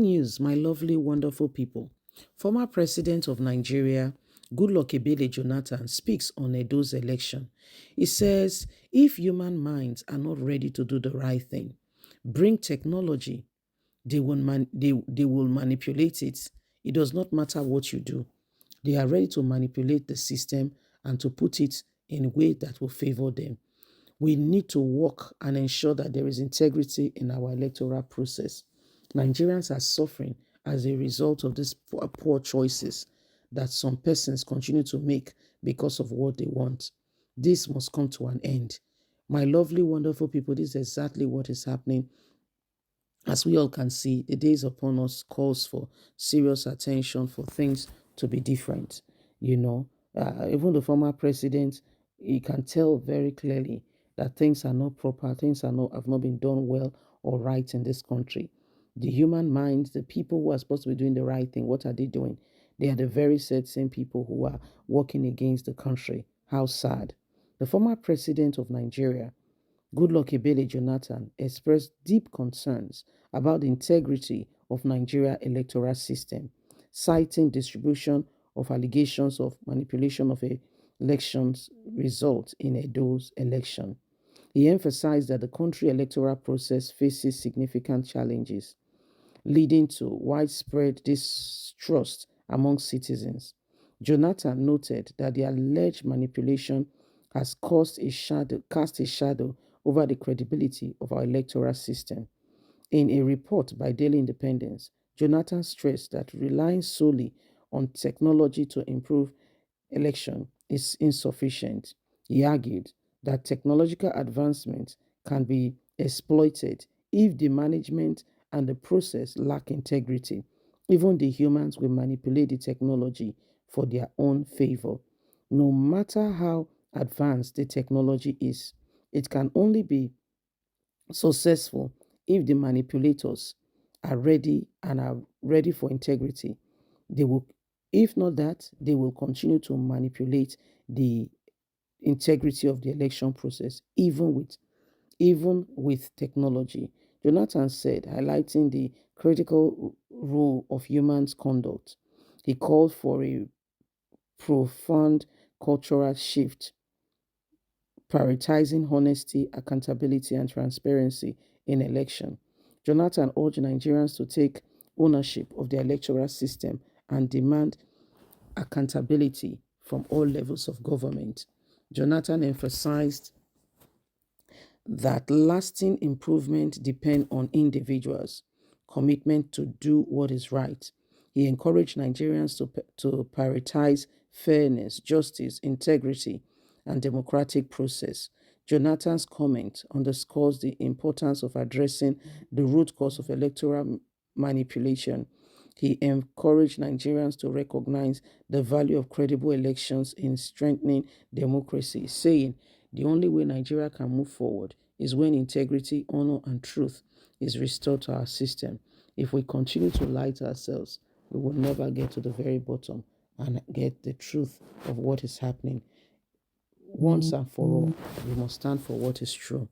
News, my lovely, wonderful people. Former President of Nigeria, Goodluck Ebele Jonathan, speaks on Edo's election. He says, if human minds are not ready to do the right thing, bring technology, they will manipulate it. It does not matter what you do. They are ready to manipulate the system and to put it in a way that will favor them. We need to work and ensure that there is integrity in our electoral process. Nigerians are suffering as a result of these poor choices that some persons continue to make because of what they want. This must come to an end. My lovely, wonderful people, this is exactly what is happening. As we all can see, the days upon us calls for serious attention for things to be different. You know, even the former president, he can tell very clearly that things are not proper, things are not have not been done well or right in this country. The human minds, the people who are supposed to be doing the right thing, what are they doing? They are the very same people who are working against the country. How sad. The former president of Nigeria, Goodluck Ebele Jonathan, expressed deep concerns about the integrity of Nigeria electoral system, citing distribution of allegations of manipulation of elections result in Edo's election. He emphasized that the country electoral process faces significant challenges, leading to widespread distrust among citizens. Jonathan noted that the alleged manipulation has cast a shadow over the credibility of our electoral system. In a report by Daily Independence, Jonathan stressed that relying solely on technology to improve election is insufficient. He argued that technological advancements can be exploited if the management and the process lack integrity. Even the humans will manipulate the technology for their own favor. No matter how advanced the technology is, it can only be successful if the manipulators are ready for integrity. They will, if not that, they will continue to manipulate the integrity of the election process, even with technology. Jonathan said, highlighting the critical role of humans' conduct. He called for a profound cultural shift, prioritizing honesty, accountability, and transparency in election. Jonathan urged Nigerians to take ownership of the electoral system and demand accountability from all levels of government. Jonathan emphasized that lasting improvement depend on individuals' commitment to do what is right. He encouraged Nigerians to prioritize fairness, justice, integrity, and democratic process. Jonathan's comment underscores the importance of addressing the root cause of electoral manipulation. He encouraged Nigerians to recognize the value of credible elections in strengthening democracy, saying the only way Nigeria can move forward is when integrity, honor, and truth is restored to our system. If we continue to lie to ourselves, we will never get to the very bottom and get the truth of what is happening. Once and for all, we must stand for what is true.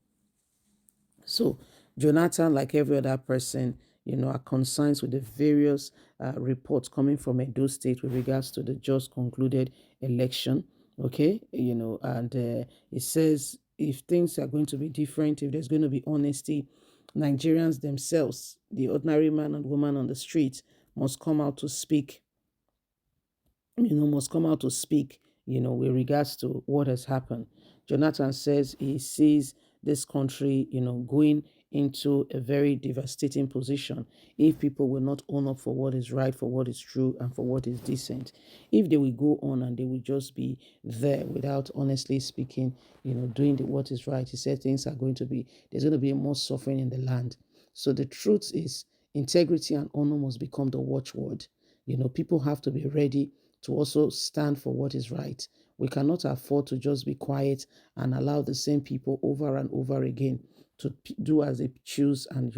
So, Jonathan, like every other person, are concerned with the various reports coming from Edo State with regards to the just concluded election. Okay, and it says if things are going to be different, if there's going to be honesty, Nigerians themselves, the ordinary man and woman on the street, must come out to speak must come out to speak, with regards to what has happened. Jonathan says he sees this country, going into a very devastating position if people will not own up for what is right, for what is true, and for what is decent. If they will go on and they will just be there without honestly speaking, doing what is right, he said there's going to be more suffering in the land. So the truth is, integrity and honor must become the watchword. People have to be ready to also stand for what is right. We cannot afford to just be quiet and allow the same people over and over again to do as they choose and,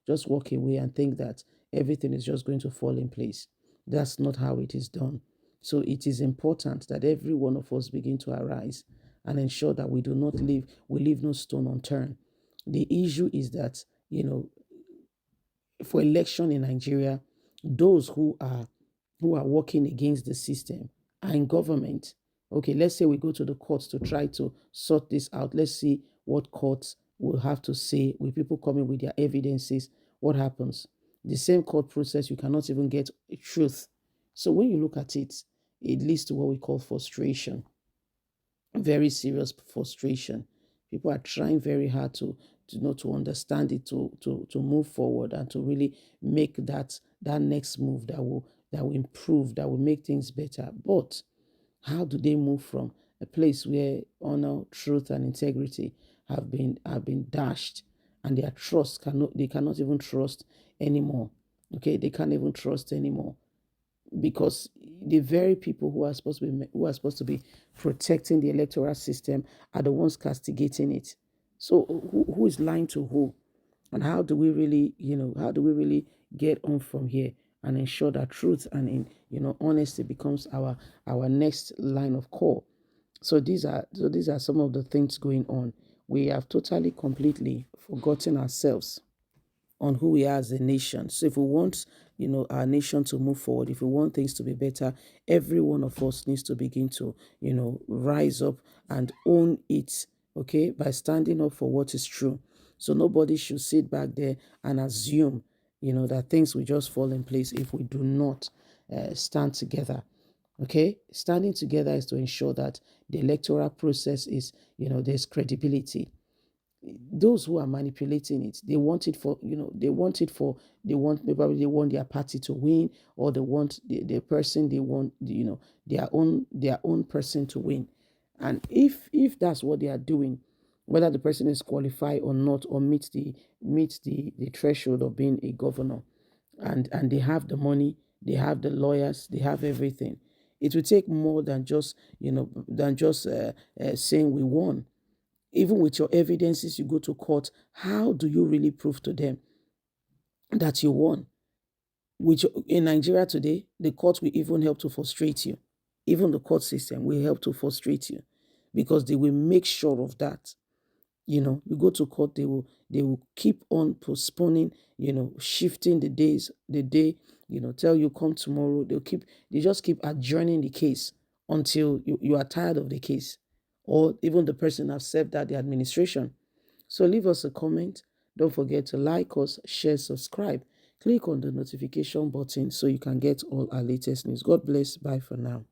just walk away and think that everything is just going to fall in place. That's not how it is done. So it is important that every one of us begin to arise and ensure that we leave no stone unturned. The issue is that, for election in Nigeria, those who are working against the system are in government. Okay, let's say we go to the courts to try to sort this out. Let's see what courts will have to say with people coming with their evidences. What happens? The same court process, you cannot even get truth. So when you look at it, it leads to what we call frustration, very serious frustration. People are trying very hard to understand it, to move forward, and to really make that next move that will improve, that will make things better. But how do they move from a place where honor, truth, and integrity have been dashed, and their trust cannot even trust anymore? Okay, they can't even trust anymore, because the very people who are supposed to be protecting the electoral system are the ones castigating it. So who is lying to who? And how do we really get on from here and ensure that truth and honesty becomes our next line of call? So these are some of the things going on. We have totally completely forgotten ourselves on who we are as a nation. So if we want, our nation to move forward, if we want things to be better, every one of us needs to begin to, rise up and own it, okay, by standing up for what is true. So nobody should sit back there and assume, that things will just fall in place if we do not stand together. Okay, standing together is to ensure that the electoral process is, there's credibility. Those who are manipulating it, they want it for, probably they want their party to win, or they want the person, they want, their own person to win. And if that's what they are doing, whether the person is qualified or not, or meets the threshold of being a governor, and they have the money, they have the lawyers, they have everything, it will take more than just saying we won. Even with your evidences, you go to court. How do you really prove to them that you won? In Nigeria today, the court will even help to frustrate you. Even the court system will help to frustrate you, because they will make sure of that. You go to court, they will keep on postponing, shifting the days, the day, tell you come tomorrow. They just keep adjourning the case until you are tired of the case, or even the person has served out the administration. So leave us a comment. Don't forget to like us, share, subscribe. Click on the notification button so you can get all our latest news. God bless. Bye for now.